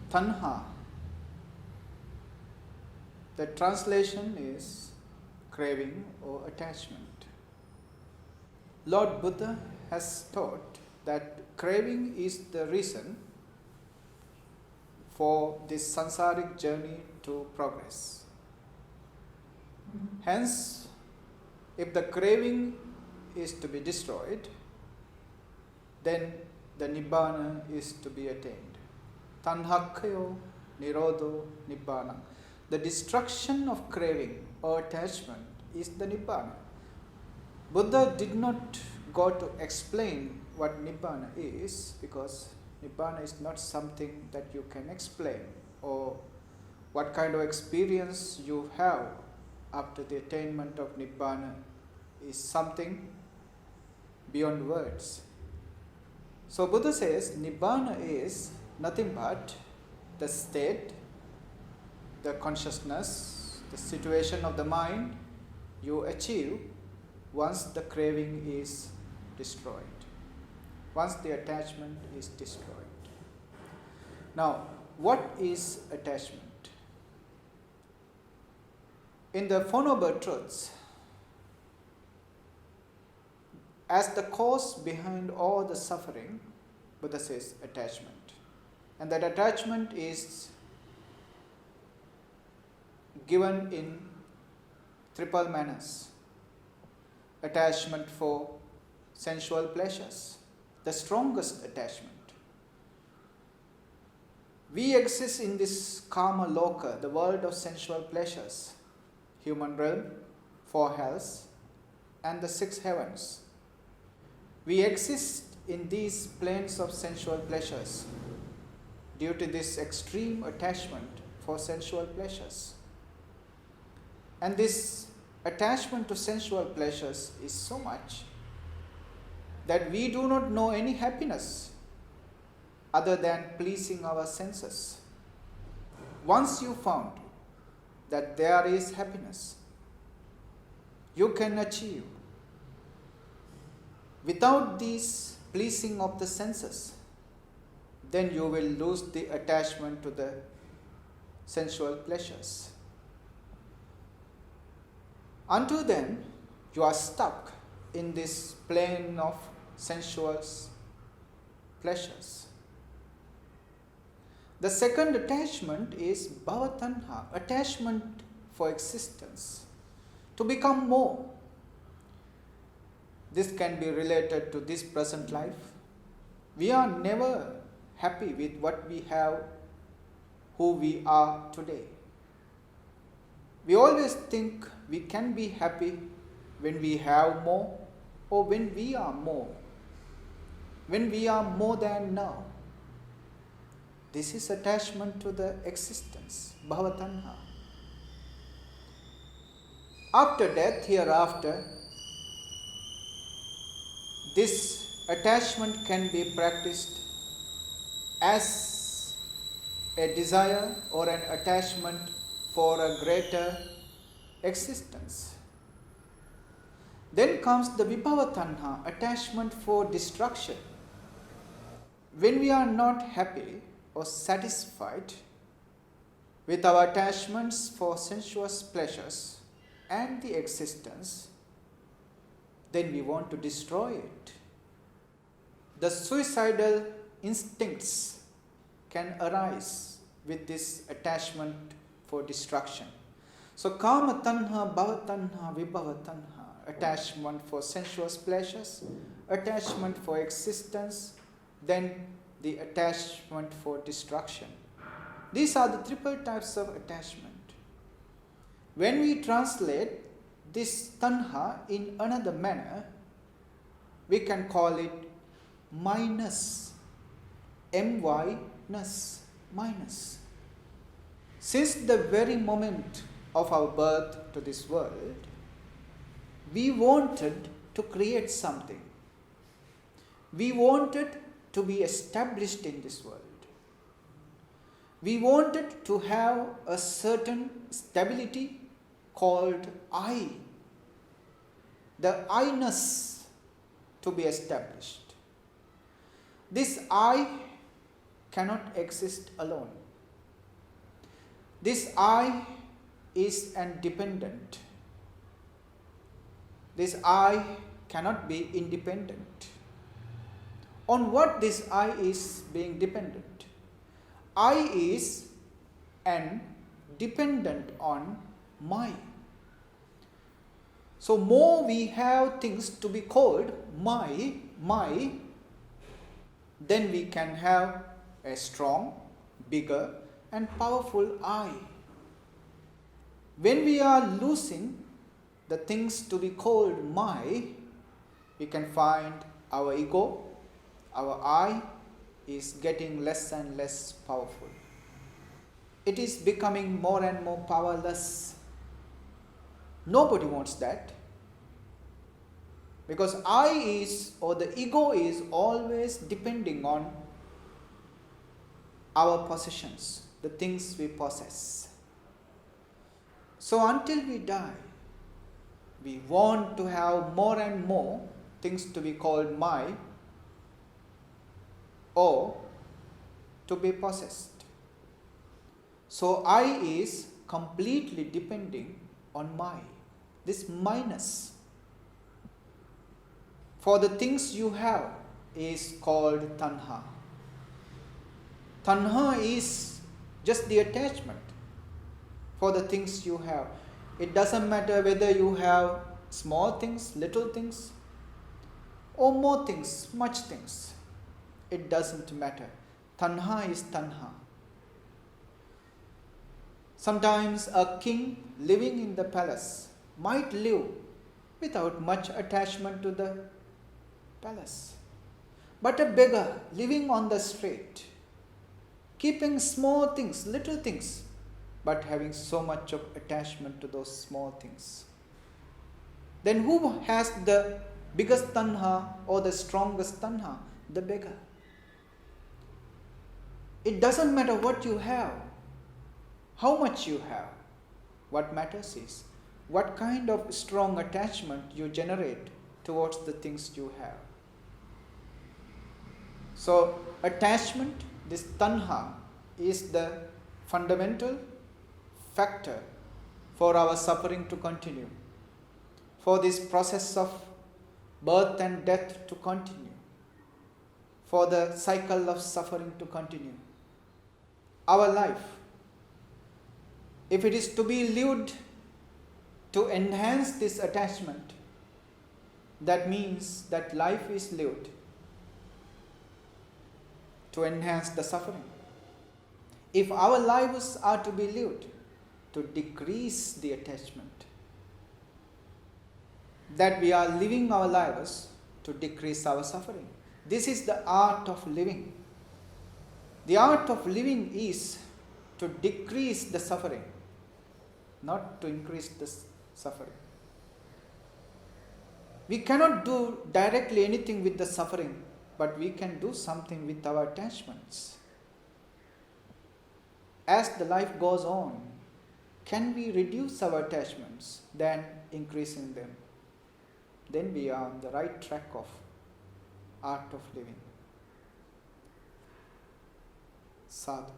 Tanha. The translation is craving or attachment. Lord Buddha has taught that craving is the reason for this samsaric journey to progress. Hence, if the craving is to be destroyed, then the Nibbana is to be attained. Tanhakkayo nirodho Nibbana. The destruction of craving or attachment is the Nibbana. Buddha did not go to explain what Nibbana is, because Nibbana is not something that you can explain, or what kind of experience you have after the attainment of Nibbana is something beyond words. So Buddha says Nibbana is nothing but the state, the consciousness, the situation of the mind you achieve once the craving is destroyed, once the attachment is destroyed. Now, what is attachment? In the Four Noble Truths, as the cause behind all the suffering, Buddha says attachment. And that attachment is given in triple manners. Attachment for sensual pleasures, the strongest attachment. We exist in this karma loka, the world of sensual pleasures, human realm, four hells, and the six heavens. We exist in these planes of sensual pleasures due to this extreme attachment for sensual pleasures. And this attachment to sensual pleasures is so much that we do not know any happiness other than pleasing our senses. Once you found that there is happiness, you can achieve without this pleasing of the senses, then you will lose the attachment to the sensual pleasures. Until then, you are stuck in this plane of sensual pleasures. The second attachment is bhavatanha, attachment for existence, to become more. This can be related to this present life. We are never happy with what we have, who we are today. We always think we can be happy when we have more, or when we are more, when we are more than now. This is attachment to the existence, bhavatanha. After death, hereafter, this attachment can be practiced as a desire or an attachment for a greater existence. Then comes the vibhavatanha, attachment for destruction. When we are not happy or satisfied with our attachments for sensuous pleasures and the existence, then we want to destroy it. The suicidal instincts can arise with this attachment for destruction. So kama tanha, bhava tanha, vibhava tanha, attachment for sensuous pleasures, attachment for existence, then the attachment for destruction. These are the triple types of attachment. When we translate this tanha in another manner, we can call it minus, my-ness, minus. Since the very moment of our birth to this world, we wanted to create something. We wanted to be established in this world. We wanted to have a certain stability called I. The I-ness to be established. This I cannot exist alone. This I is an dependent. This I cannot be independent. On what this I is being dependent? I is an dependent on my. So more we have things to be called my, then we can have a strong, bigger and powerful I. When we are losing the things to be called my, we can find our ego, our I is getting less and less powerful. It is becoming more and more powerless. Nobody wants that. Because I is, or the ego is always depending on our possessions, the things we possess. So until we die, we want to have more and more things to be called my or to be possessed. So I is completely depending on my. This minus for the things you have is called tanha. Tanha is just the attachment for the things you have. It doesn't matter whether you have small things, little things, or more things, much things. It doesn't matter. Tanha is tanha. Sometimes a king living in the palace might live without much attachment to the palace. But a beggar living on the street, keeping small things, little things, but having so much of attachment to those small things. Then who has the biggest tanha or the strongest tanha? The beggar. It doesn't matter what you have, how much you have. What matters is what kind of strong attachment you generate towards the things you have. So attachment, this tanha, is the fundamental factor for our suffering to continue, for this process of birth and death to continue, for the cycle of suffering to continue. Our life, if it is to be lived to enhance this attachment, that means that life is lived to enhance the suffering. If our lives are to be lived to decrease the attachment, that we are living our lives to decrease our suffering. This is the art of living. The art of living is to decrease the suffering, not to increase the suffering. We cannot do directly anything with the suffering, but we can do something with our attachments. As the life goes on, can we reduce our attachments than increasing them? Then we are on the right track of art of living. Sadhu.